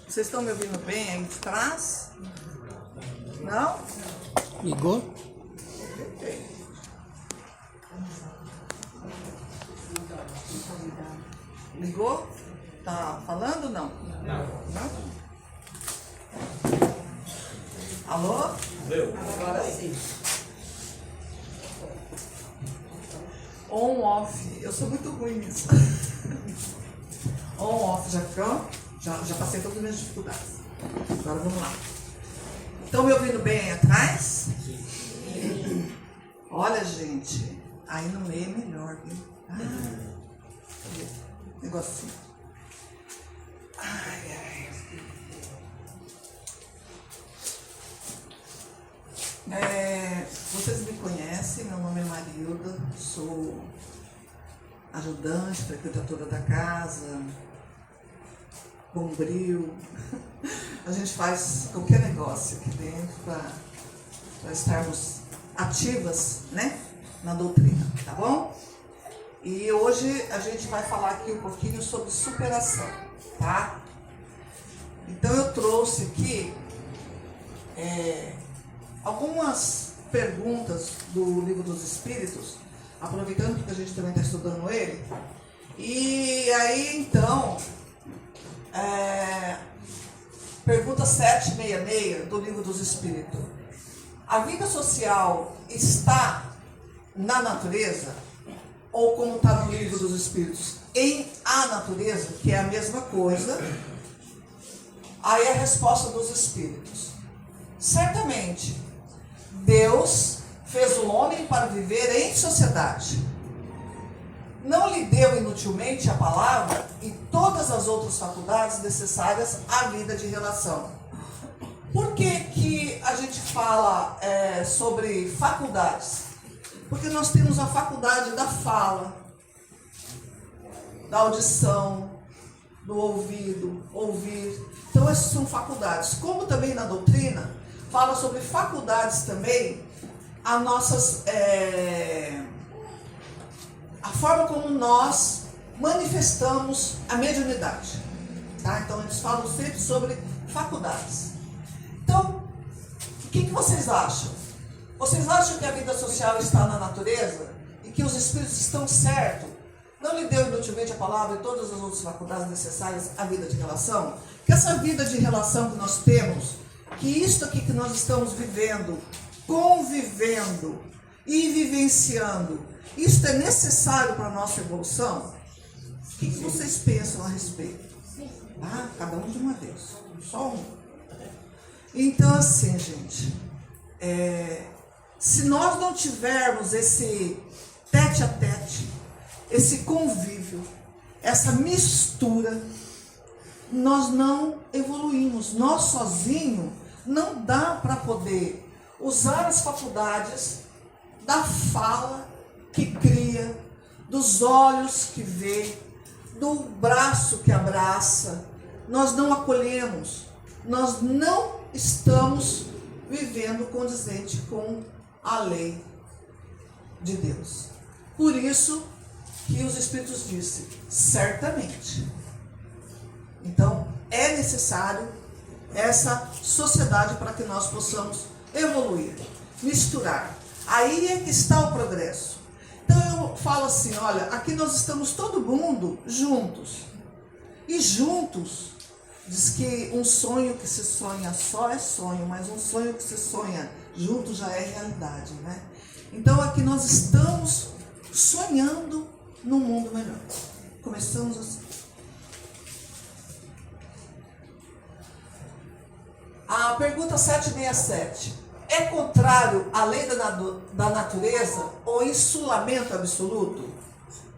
Vocês estão me ouvindo bem aí de trás? Não? Ligou? Ligou? Tá falando ou não? Não? Alô? Agora sim. On, off. Eu sou muito ruim nisso. On, off. Já ficou? Já passei todas as minhas dificuldades. Agora vamos lá. Estão me ouvindo bem aí atrás? Sim. Olha, gente. Aí no meio é melhor, viu? Negocinho. Ai, ai. Vocês me conhecem, meu nome é Marilda, sou ajudante, frequentadora da casa, bombril. A gente faz qualquer negócio aqui dentro para estarmos ativas, né, na doutrina, tá bom? E hoje a gente vai falar aqui um pouquinho sobre superação, tá? Então eu trouxe aqui algumas perguntas do Livro dos Espíritos, aproveitando que a gente também está estudando ele. E aí então, pergunta 766 do Livro dos Espíritos. A vida social está na natureza? Ou como está no Livro dos Espíritos, em a natureza, que é a mesma coisa? Aí a resposta dos Espíritos: certamente, Deus fez o homem para viver em sociedade. Não lhe deu inutilmente a palavra e todas as outras faculdades necessárias à vida de relação. Por que a gente fala sobre faculdades? Porque nós temos a faculdade da fala, da audição, do ouvido, ouvir. Então essas são faculdades. Como também na doutrina, fala sobre faculdades também, a forma como nós manifestamos a mediunidade. Tá? Então eles falam sempre sobre faculdades. Então, o que vocês acham? Vocês acham que a vida social está na natureza e que os espíritos estão certos? Não lhe deu inutilmente a palavra e todas as outras faculdades necessárias à vida de relação? Que essa vida de relação que nós temos, que isto aqui que nós estamos vivendo, convivendo e vivenciando, isto é necessário para a nossa evolução? O que vocês pensam a respeito? Cada um de uma vez. Só um. Então assim, gente, se nós não tivermos esse tete a tete, esse convívio, essa mistura, nós não evoluímos. Nós sozinhos não dá para poder usar as faculdades da fala que cria, dos olhos que vê, do braço que abraça. Nós não acolhemos, nós não estamos vivendo condizente com a lei de Deus. Por isso que os Espíritos disseram, certamente. Então, é necessário essa sociedade para que nós possamos evoluir, misturar. Aí é que está o progresso. Então eu falo assim, olha, aqui nós estamos todo mundo juntos. E juntos, diz que um sonho que se sonha só é sonho, mas um sonho que se sonha junto já é realidade, né? Então aqui nós estamos sonhando num mundo melhor. Começamos assim. A pergunta 767. É contrário à lei da natureza ou insulamento absoluto?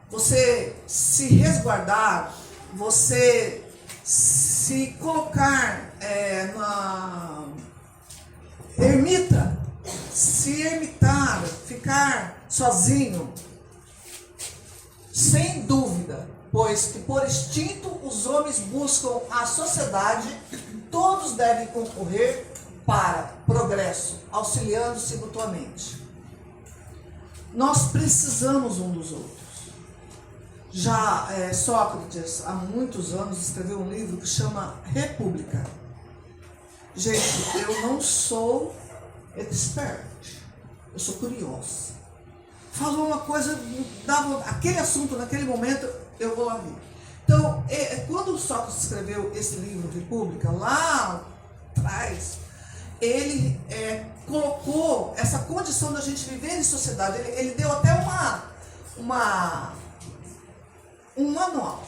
Você se resguardar, você se colocar na ermita, se ermitar, ficar sozinho, sem dúvida, pois que por instinto os homens buscam a sociedade, todos devem concorrer para progresso, auxiliando-se mutuamente. Nós precisamos um dos outros. Já Sócrates, há muitos anos, escreveu um livro que chama República. Gente, eu não sou expert, eu sou curiosa. Falou uma coisa, dava aquele assunto naquele momento, eu vou lá ver. Então, quando Sócrates escreveu esse livro, República, lá atrás, ele colocou essa condição da gente viver em sociedade. Ele deu até um manual.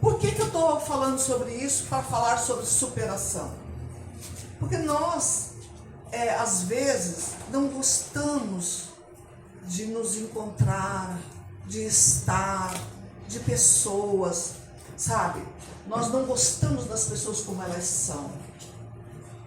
Por que eu estou falando sobre isso? Para falar sobre superação. Porque nós, às vezes, não gostamos de nos encontrar, de estar, de pessoas, sabe? Nós não gostamos das pessoas como elas são,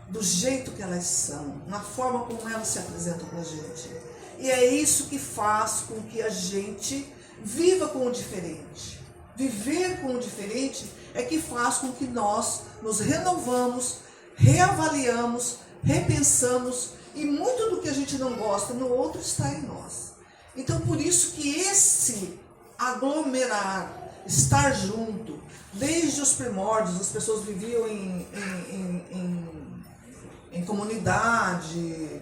do jeito que elas são, na forma como elas se apresentam para a gente. E é isso que faz com que a gente viva com o diferente. Viver com o diferente é que faz com que nós nos renovamos, reavaliamos, repensamos, e muito do que a gente não gosta no outro está em nós. Então, por isso que esse aglomerar, estar junto, desde os primórdios, as pessoas viviam em comunidade,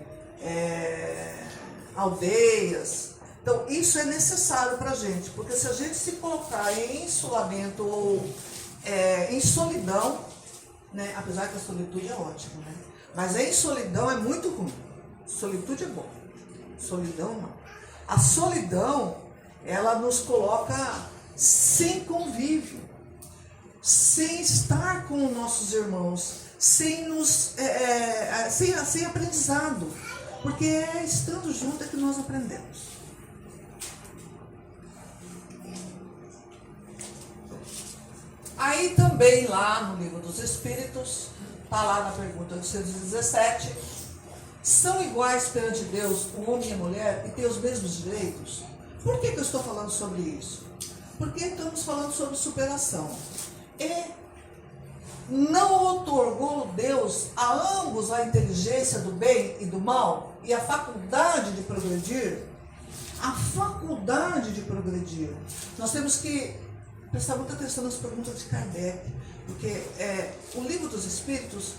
aldeias. Então, isso é necessário para a gente, porque se a gente se colocar em isolamento ou em solidão, né, apesar que a solitude é ótima, né, mas em solidão é muito ruim. Solitude é bom, solidão não. A solidão, ela nos coloca sem convívio, sem estar com os nossos irmãos, sem aprendizado, porque estando junto é que nós aprendemos. Aí também lá no Livro dos Espíritos, está lá na pergunta 817, são iguais perante Deus o homem e a mulher e têm os mesmos direitos? Por que eu estou falando sobre isso? Porque estamos falando sobre superação. E não otorgou Deus a ambos a inteligência do bem e do mal e a faculdade de progredir? A faculdade de progredir. Nós temos que prestar muita atenção nas perguntas de Kardec, porque o Livro dos Espíritos,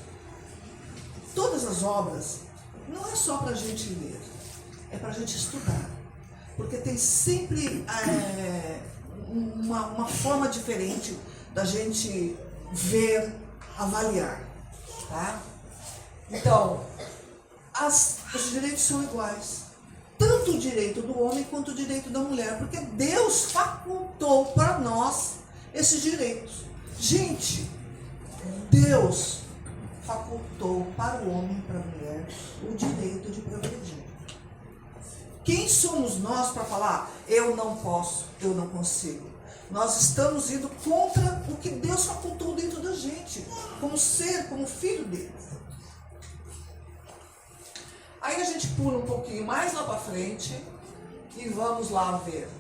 todas as obras, não é só para a gente ler, é para a gente estudar, porque tem sempre uma forma diferente da gente ver, avaliar, tá? Então, os direitos são iguais, tanto o direito do homem quanto o direito da mulher, porque Deus facultou para nós esses direitos. Gente, Deus facultou para o homem e para a mulher o direito de progredir. Quem somos nós para falar, eu não posso, eu não consigo? Nós estamos indo contra o que Deus facultou dentro da gente, como ser, como filho dele. Aí a gente pula um pouquinho mais lá para frente e vamos lá ver.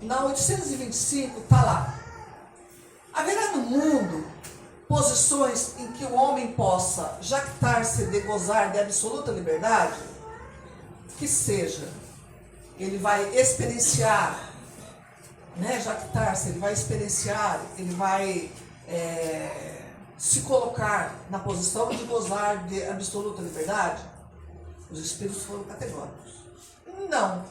Na 825 está lá. Haverá no mundo posições em que o homem possa jactar-se de gozar de absoluta liberdade? Que seja, ele vai experienciar, né, jactar-se, ele vai experienciar, ele vai se colocar na posição de gozar de absoluta liberdade? Os espíritos foram categóricos. Não,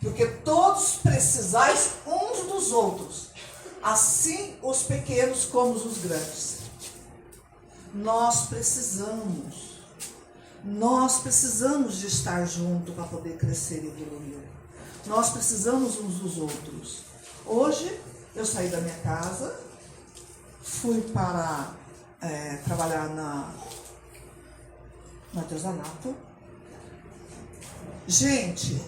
porque todos precisais uns dos outros, assim os pequenos como os grandes. Nós precisamos de estar junto para poder crescer e evoluir. Nós precisamos uns dos outros. Hoje, eu saí da minha casa, fui para trabalhar no artesanato. Gente,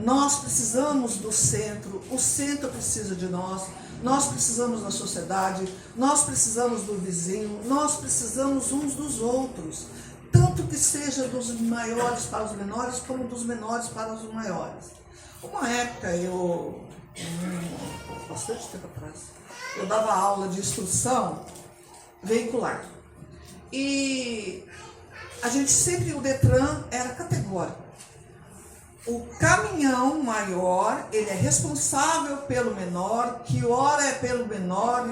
nós precisamos do centro, o centro precisa de nós precisamos da sociedade, nós precisamos do vizinho, nós precisamos uns dos outros. Tanto que seja dos maiores para os menores, como dos menores para os maiores. Uma época, bastante tempo atrás, eu dava aula de instrução veicular. E a gente sempre, o Detran era categórico. o caminhão maior, ele é responsável pelo menor, que ora é pelo menor,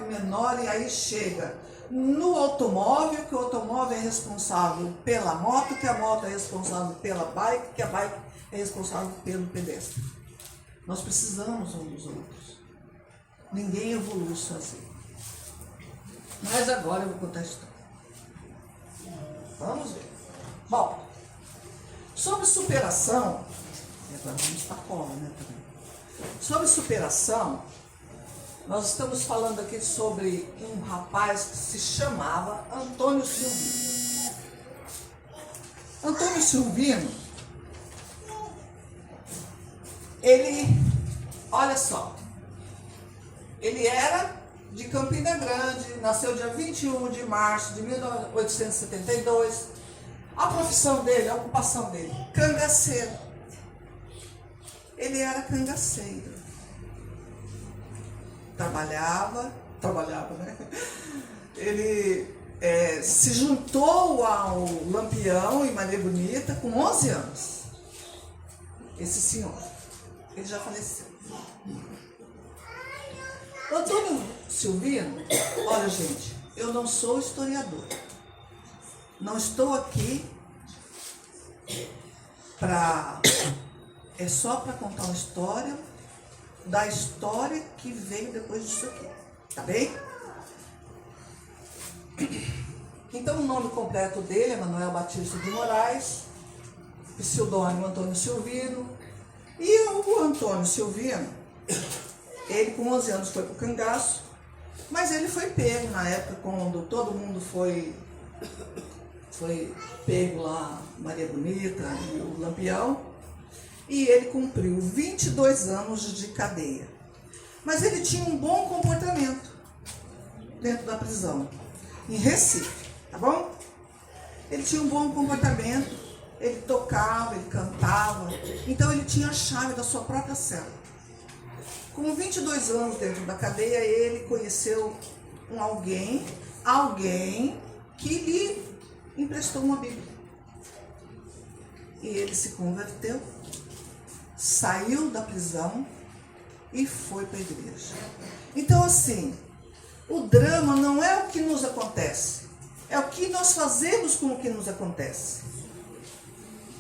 e aí chega no automóvel, que o automóvel é responsável pela moto, que a moto é responsável pela bike, que a bike é responsável pelo pedestre. Nós precisamos um dos outros. Ninguém evolui sozinho. Mas agora eu vou contar a história. Vamos ver. Bom, sobre superação, e agora vamos para a cola, né, também. Sobre superação, nós estamos falando aqui sobre um rapaz que se chamava Antônio Silvino. Antônio Silvino, ele, olha só, ele era de Campina Grande, nasceu dia 21 de março de 1872. A profissão dele, a ocupação dele, cangaceiro. Ele era cangaceiro. Trabalhava, né? Ele se juntou ao Lampião e Maria Bonita com 11 anos. Esse senhor, ele já faleceu. O Antônio Silvino, olha gente, eu não sou historiador. Não estou aqui é só para contar uma história da história que veio depois disso aqui, tá bem? Então o nome completo dele é Manuel Batista de Moraes, pseudônimo Antônio Silvino. E o Antônio Silvino, ele com 11 anos foi pro cangaço, mas ele foi pego na época quando todo mundo foi pego lá, Maria Bonita e o Lampião, e ele cumpriu 22 anos de cadeia. Mas ele tinha um bom comportamento dentro da prisão, em Recife, tá bom? Ele tinha um bom comportamento, ele tocava, ele cantava, então ele tinha a chave da sua própria cela. Com 22 anos dentro da cadeia, ele conheceu alguém que lhe emprestou uma Bíblia. E ele se converteu, saiu da prisão e foi para a igreja. Então, assim, o drama não é o que nos acontece, é o que nós fazemos com o que nos acontece.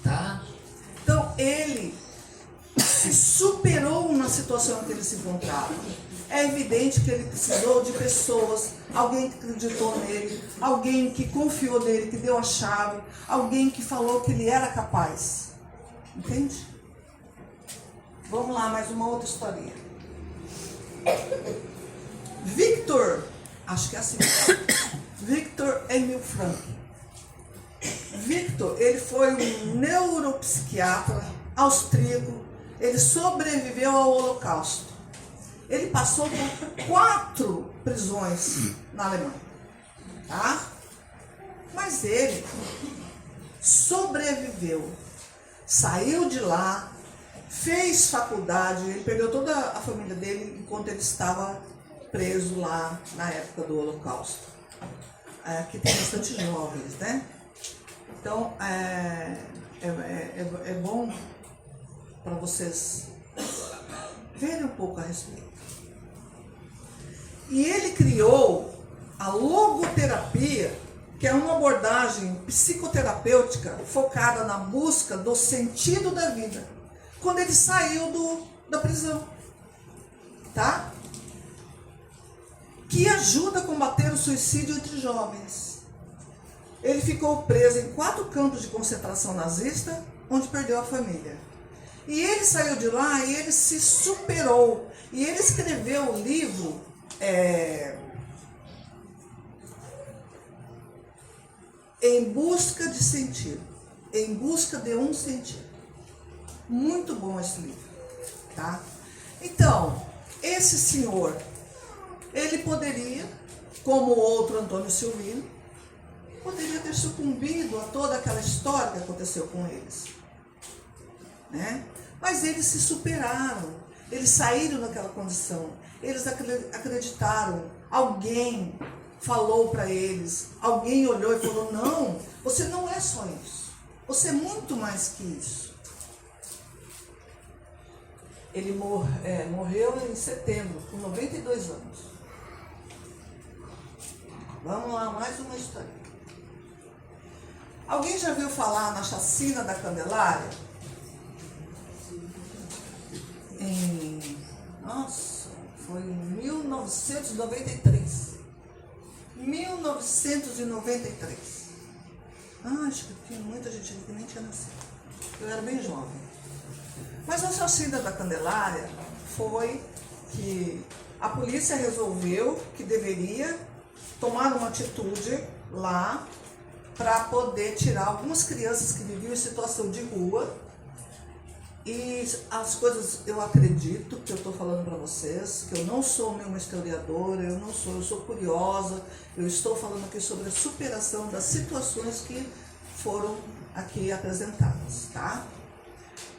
Tá? Então, ele se superou na situação que ele se encontrava. É evidente que ele precisou de pessoas, alguém que acreditou nele, alguém que confiou nele, que deu a chave, alguém que falou que ele era capaz. Entende? Vamos lá, mais uma outra historinha. Victor, acho que é assim, Victor Emil Frank. Victor, ele foi um neuropsiquiatra austríaco, ele sobreviveu ao Holocausto. Ele passou por 4 prisões na Alemanha, tá? Mas ele sobreviveu, saiu de lá, fez faculdade, ele perdeu toda a família dele enquanto ele estava preso lá na época do Holocausto. Aqui tem bastante jovens, né? Então, é bom para vocês verem um pouco a respeito. E ele criou a logoterapia, que é uma abordagem psicoterapêutica focada na busca do sentido da vida, quando ele saiu da prisão, tá? Que ajuda a combater o suicídio entre jovens. Ele ficou preso em 4 campos de concentração nazista, onde perdeu a família. E ele saiu de lá e ele se superou. E ele escreveu o livro Em Busca de Sentido. Em Busca de um Sentido. Muito bom esse livro, tá? Então, esse senhor, ele poderia, como o outro Antônio Silvino, poderia ter sucumbido a toda aquela história que aconteceu com eles, né? Mas eles se superaram, eles saíram daquela condição, eles acreditaram, alguém falou para eles, alguém olhou e falou, não, você não é só isso, você é muito mais que isso. Ele morreu em setembro, com 92 anos. Vamos lá, mais uma história. Alguém já viu falar na chacina da Candelária? Nossa, foi em 1993. 1993. Acho que tinha muita gente que nem tinha nascido. Eu era bem jovem. Mas a chacina da Candelária foi que a polícia resolveu que deveria tomar uma atitude lá para poder tirar algumas crianças que viviam em situação de rua. E as coisas, eu acredito, que eu estou falando para vocês, que eu não sou nenhuma historiadora, eu sou curiosa, eu estou falando aqui sobre a superação das situações que foram aqui apresentadas, tá?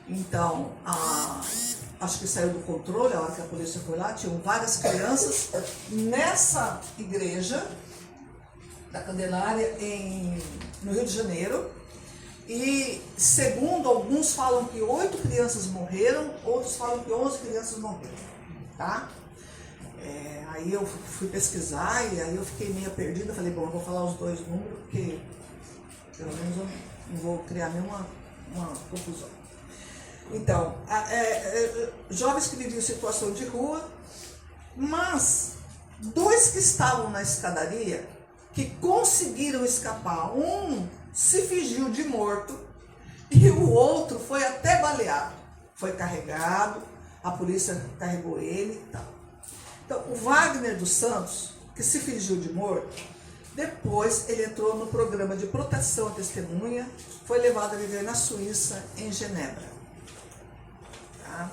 Então, acho que saiu do controle, a hora que a polícia foi lá, tinham várias crianças nessa igreja da Candelária no Rio de Janeiro. E segundo alguns falam que 8 crianças morreram, outros falam que 11 crianças morreram, tá? Aí eu fui pesquisar e aí eu fiquei meio perdida, falei, bom, eu vou falar os dois números, porque pelo menos eu não vou criar nenhuma confusão. Então, jovens que viviam em situação de rua, mas 2 que estavam na escadaria, que conseguiram escapar, um se fingiu de morto e o outro foi até baleado. Foi carregado, a polícia carregou ele e tal. Então, o Wagner dos Santos, que se fingiu de morto, depois ele entrou no programa de proteção à testemunha, foi levado a viver na Suíça, em Genebra. Tá?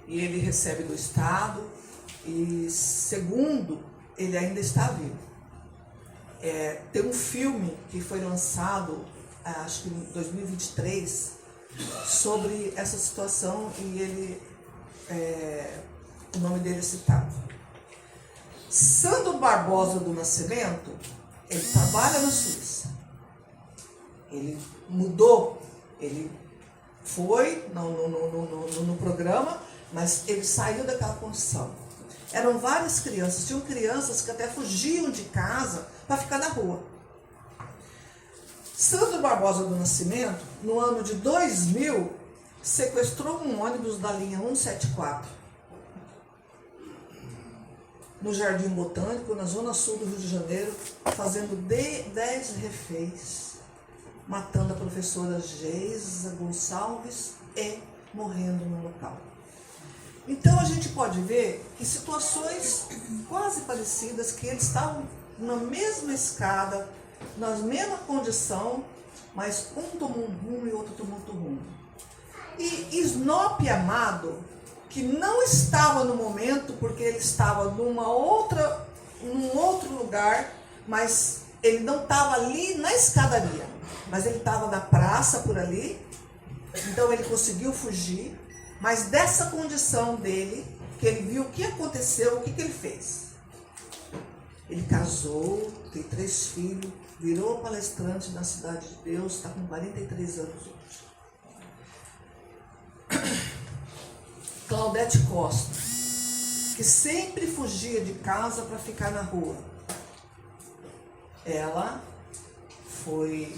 E ele recebe do Estado e, segundo, ele ainda está vivo. Tem um filme que foi lançado, acho que em 2023, sobre essa situação e o nome dele é citado. Sandro Barbosa do Nascimento, ele trabalha na Suíça. Ele mudou, ele foi no programa, mas ele saiu daquela condição. Eram várias crianças, tinham crianças que até fugiam de casa para ficar na rua. Sandro Barbosa do Nascimento, no ano de 2000, sequestrou um ônibus da linha 174, no Jardim Botânico, na zona sul do Rio de Janeiro, fazendo 10 reféns, matando a professora Geisa Gonçalves e morrendo no local. Então a gente pode ver que situações quase parecidas, que eles estavam na mesma escada, na mesma condição, mas um tomou um rumo e outro tomou outro rumo. E Snop Amado, que não estava no momento, porque ele estava num outro lugar, mas ele não estava ali na escadaria, mas ele estava na praça por ali, então ele conseguiu fugir. Mas dessa condição dele, que ele viu o que aconteceu, o que ele fez? Ele casou, tem 3 filhos, virou palestrante na Cidade de Deus, está com 43 anos hoje. Claudete Costa, que sempre fugia de casa para ficar na rua. Ela foi...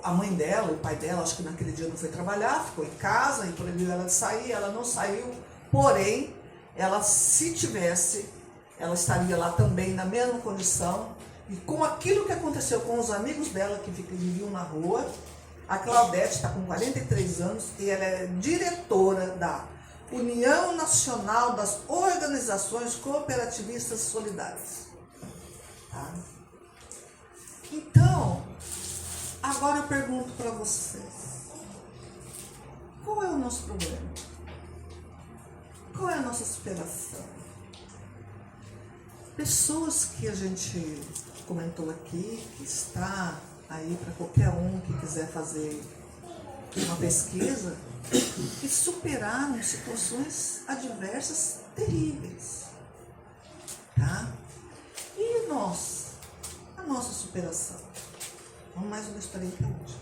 A mãe dela, o pai dela, acho que naquele dia não foi trabalhar, ficou em casa e proibiu ela de sair, ela não saiu, porém, ela, se tivesse, ela estaria lá também na mesma condição, e com aquilo que aconteceu com os amigos dela que viviam na rua. A Claudete está com 43 anos e ela é diretora da União Nacional das Organizações Cooperativistas Solidárias. Tá? Então, agora eu pergunto para vocês, qual é o nosso problema? Qual é a nossa superação? Pessoas que a gente comentou aqui, que está aí para qualquer um que quiser fazer uma pesquisa, que superaram situações adversas terríveis. Tá? E nós? A nossa superação. Vamos mais uma historinha para hoje.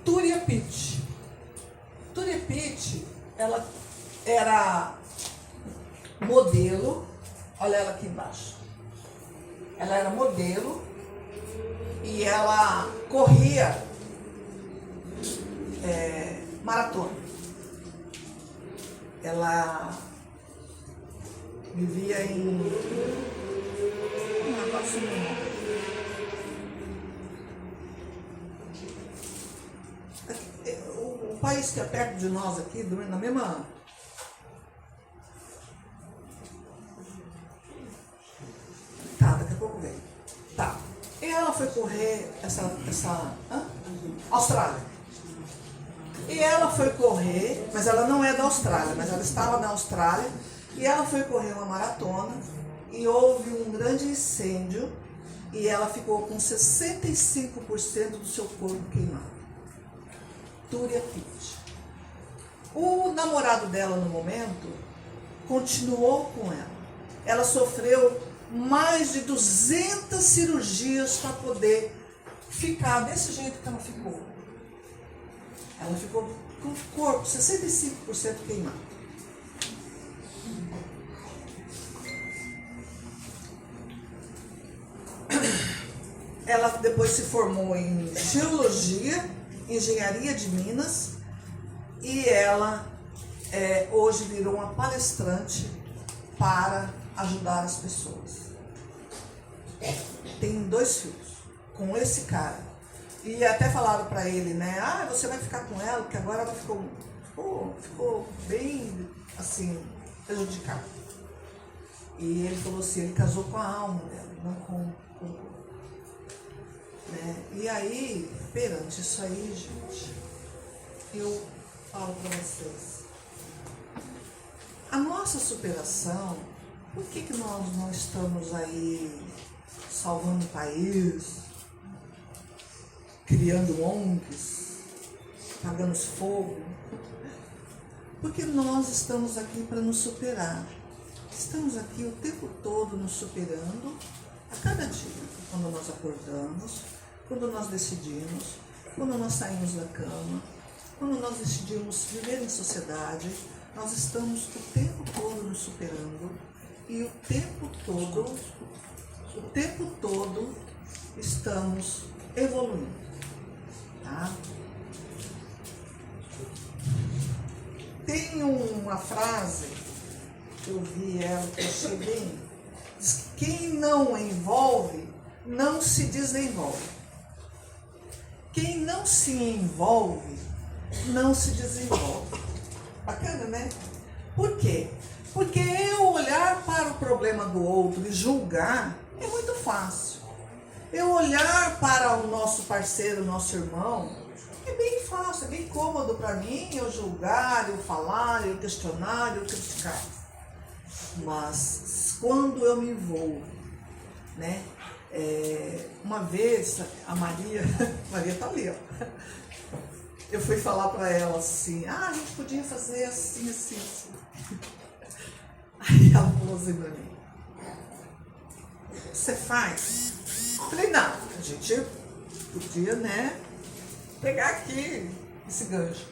Túria Pico. ela era modelo, olha ela aqui embaixo. Ela era modelo e ela corria maratona. Ela vivia em... agora sumiu o nome. O país que é perto de nós aqui, na mesma... Tá, daqui a pouco vem. Tá. E ela foi correr Austrália. E ela foi correr, mas ela não é da Austrália, mas ela estava na Austrália, e ela foi correr uma maratona, e houve um grande incêndio, e ela ficou com 65% do seu corpo queimado. Túria Pitt. O namorado dela, no momento, continuou com ela. Ela sofreu mais de 200 cirurgias para poder ficar desse jeito que ela ficou. Ela ficou com o corpo 65% queimado. Ela depois se formou em geologia, engenharia de Minas, e ela hoje virou uma palestrante para ajudar as pessoas. Tem 2 filhos com esse cara. E até falaram para ele, né? Ah, você vai ficar com ela, porque agora ela ficou bem, assim, prejudicada. E ele falou assim, ele casou com a alma dela, não com o corpo. Né? E aí, perante isso aí, gente, eu falo para vocês, a nossa superação, por que nós não estamos aí salvando o país, criando ONGs, pagando fogo? Porque nós estamos aqui para nos superar. Estamos aqui o tempo todo nos superando, a cada dia, quando nós acordamos, quando nós decidimos, quando nós saímos da cama, quando nós decidimos viver em sociedade, nós estamos o tempo todo nos superando e o tempo todo estamos evoluindo, tá? Tem uma frase, eu vi ela, que eu achei bem, diz que quem não envolve, não se desenvolve. Quem não se envolve, não se desenvolve. Bacana, né? Por quê? Porque eu olhar para o problema do outro e julgar é muito fácil. Eu olhar para o nosso parceiro, nosso irmão, é bem fácil, é bem cômodo para mim eu julgar, eu falar, eu questionar, eu criticar. Mas quando eu me envolvo, né? Uma vez, a Maria tá ali, ó. Eu fui falar para ela assim, a gente podia fazer assim, assim, assim. Aí ela falou assim para mim, você faz? Eu falei, não, a gente podia, né, pegar aqui esse gancho.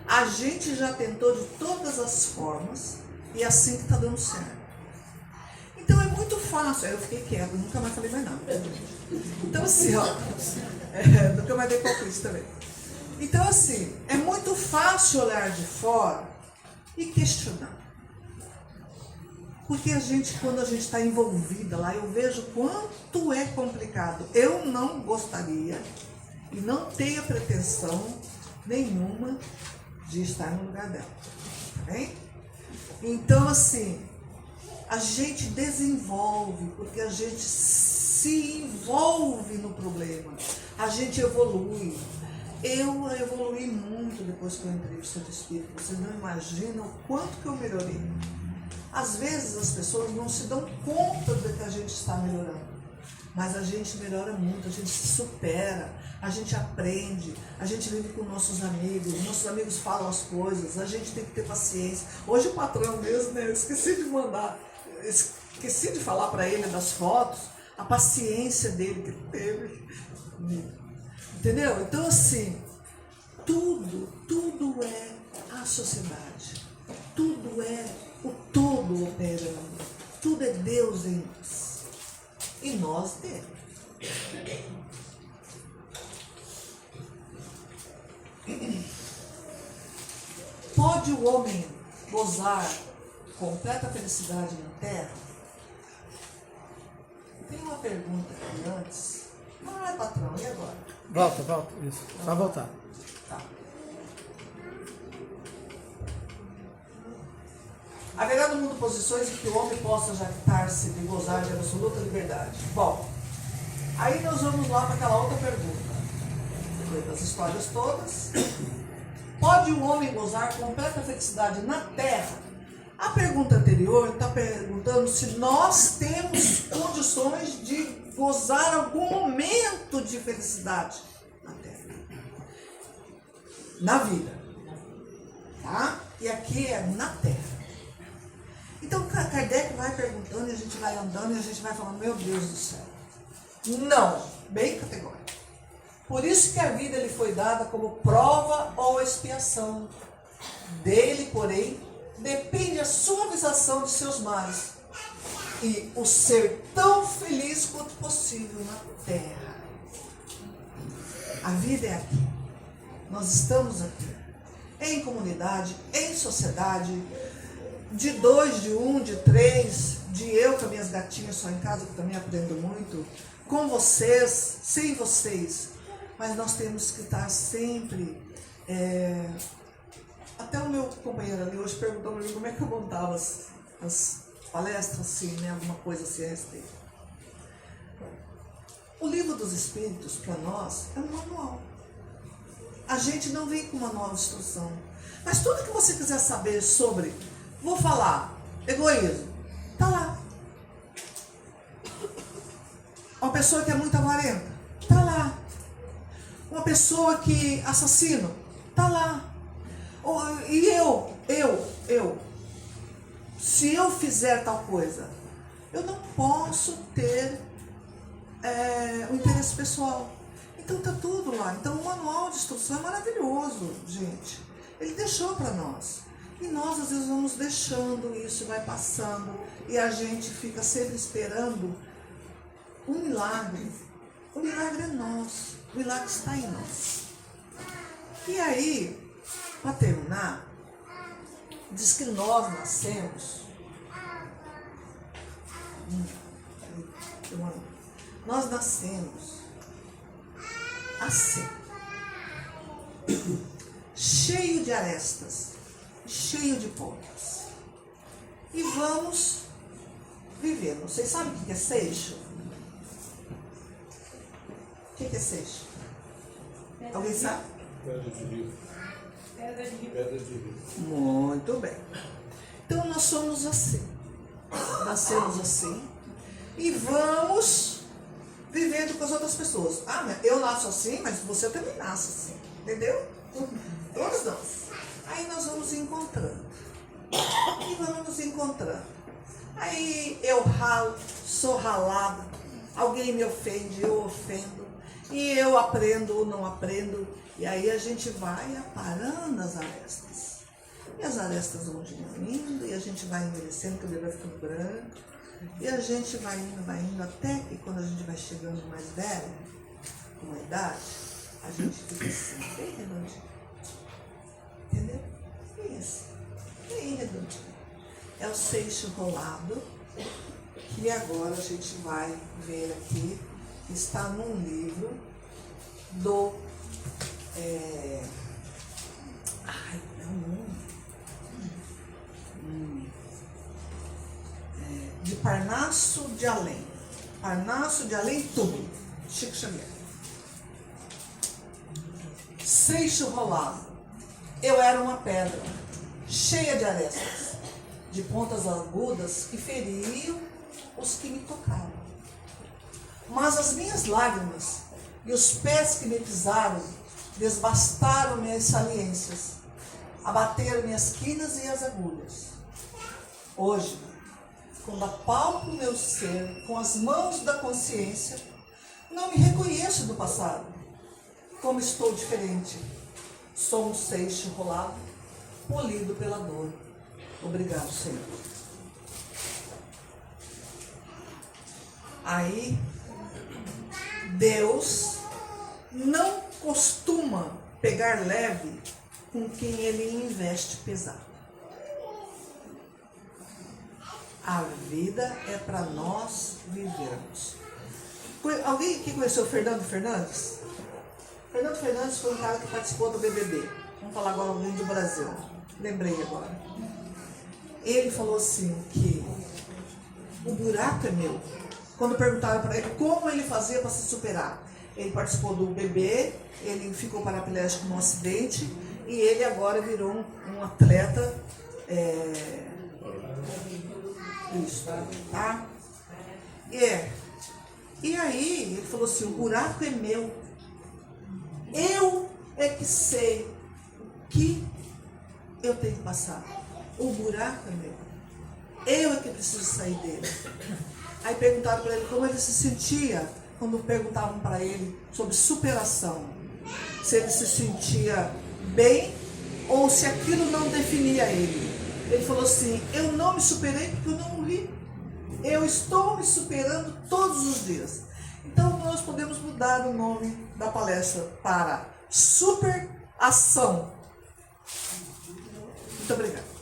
A gente já tentou de todas as formas e é assim que tá dando certo. Então é muito fácil. Aí eu fiquei quieta, nunca mais falei mais nada. Então assim, ó, nunca mais dei palpite também. Então assim, é muito fácil olhar de fora e questionar. Porque a gente, quando a gente está envolvida lá, eu vejo quanto é complicado. Eu não gostaria e não tenho pretensão nenhuma de estar no lugar dela. Tá bem? Então assim, a gente desenvolve, porque a gente se envolve no problema, a gente evolui. Eu evolui muito depois que eu entrei no Centro Espírita. Vocês não imaginam o quanto que eu melhorei. Às vezes as pessoas não se dão conta de que a gente está melhorando, mas a gente melhora muito, a gente se supera, a gente aprende, a gente vive com nossos amigos falam as coisas, a gente tem que ter paciência. Hoje o patrão mesmo, né, eu esqueci de falar para ele das fotos, a paciência dele que teve, entendeu? Então assim, tudo é a sociedade. Tudo é o todo operando. Tudo é Deus em nós. E nós dele. Pode o homem gozar completa felicidade na terra? Tem uma pergunta aqui antes. Não é, patrão, e agora? Volta, isso. Só voltar. Tá. Haverá no mundo posições em que o homem possa jactar-se de gozar de absoluta liberdade. Bom, aí nós vamos lá para aquela outra pergunta. Depois das histórias todas. Pode o homem gozar completa felicidade na terra? A pergunta anterior está perguntando se nós temos condições de gozar algum momento de felicidade na terra. Na vida. Tá? E aqui é na terra. Então Kardec vai perguntando e a gente vai andando e a gente vai falando, meu Deus do céu. Não, bem categórico. Por isso que a vida lhe foi dada como prova ou expiação. Dele, porém, depende a suavização de seus males e o ser tão feliz quanto possível na terra. A vida é aqui. Nós estamos aqui. Em comunidade, em sociedade, de 2, de 1, de 3, de eu com as minhas gatinhas só em casa, que também aprendo muito, com vocês, sem vocês. Mas nós temos que estar sempre... Até o meu companheiro ali hoje perguntou para mim como é que eu montava as palestras, assim, né? Alguma coisa assim a respeito. O livro dos Espíritos, para nós, é um manual. A gente não vem com uma nova instrução. Mas tudo que você quiser saber sobre, vou falar, egoísmo, tá lá. Uma pessoa que é muito avarenta, tá lá. Uma pessoa que assassina, tá lá. E eu, se eu fizer tal coisa, eu não posso ter um interesse pessoal. Então tá tudo lá. Então o manual de instrução é maravilhoso, gente. Ele deixou para nós. E nós às vezes vamos deixando isso, vai passando, e a gente fica sempre esperando um milagre. O milagre é nosso, o milagre está em nós. E aí, para terminar, diz que nós nascemos, assim, cheio de arestas, cheio de pontas. E vamos viver. Vocês sabem o que é seixo? O que é seixo? Alguém sabe? Pedra de rio. Pedra de rio. Muito bem. Então nós somos assim. Nascemos assim. E vamos vivendo com as outras pessoas. Ah, eu nasço assim, mas você também nasce assim. Entendeu? Todos nós. Aí nós vamos encontrando. E vamos nos encontrando. Aí eu ralo, sou ralada. Alguém me ofende, eu ofendo. E eu aprendo ou não aprendo. E aí a gente vai aparando as arestas. E as arestas vão diminuindo, e a gente vai envelhecendo, o cabelo vai ficando branco. E a gente vai indo, até que quando a gente vai chegando mais velho, com a idade, a gente fica assim, bem redondinho. Entendeu? Isso. Bem redondinho. É o seixo rolado, que agora a gente vai ver aqui, que está num livro do... de Parnaso de Além. Parnaso de Além Túmulo. Chico Xavier. Seixo rolado. Eu era uma pedra, cheia de arestas, de pontas agudas que feriam os que me tocavam. Mas as minhas lágrimas e os pés que me pisaram desbastaram minhas saliências, abateram minhas quinas e as agulhas. Hoje, quando apalpo o meu ser com as mãos da consciência, não me reconheço do passado. Como estou diferente. Sou um seixo rolado, polido pela dor. Obrigado, Senhor. Aí, Deus não costuma pegar leve com quem Ele investe pesado. A vida é para nós vivermos. Alguém aqui conheceu o Fernando Fernandes? Fernando Fernandes foi um cara que participou do BBB. Vamos falar agora alguém do Brasil. Lembrei agora. Ele falou assim que o buraco é meu. Quando perguntaram para ele como ele fazia para se superar. Ele participou do BBB, ele ficou paraplégico num acidente e ele agora virou um atleta. Isso, tá? E aí ele falou assim, o buraco é meu. Eu é que sei o que eu tenho que passar. O buraco é meu. Eu é que preciso sair dele. Aí perguntaram para ele como ele se sentia quando perguntavam para ele sobre superação. Se ele se sentia bem ou se aquilo não definia ele. Ele falou assim, eu não me superei porque eu não morri. Eu estou me superando todos os dias. Então nós podemos mudar o nome da palestra para superação. Muito obrigada.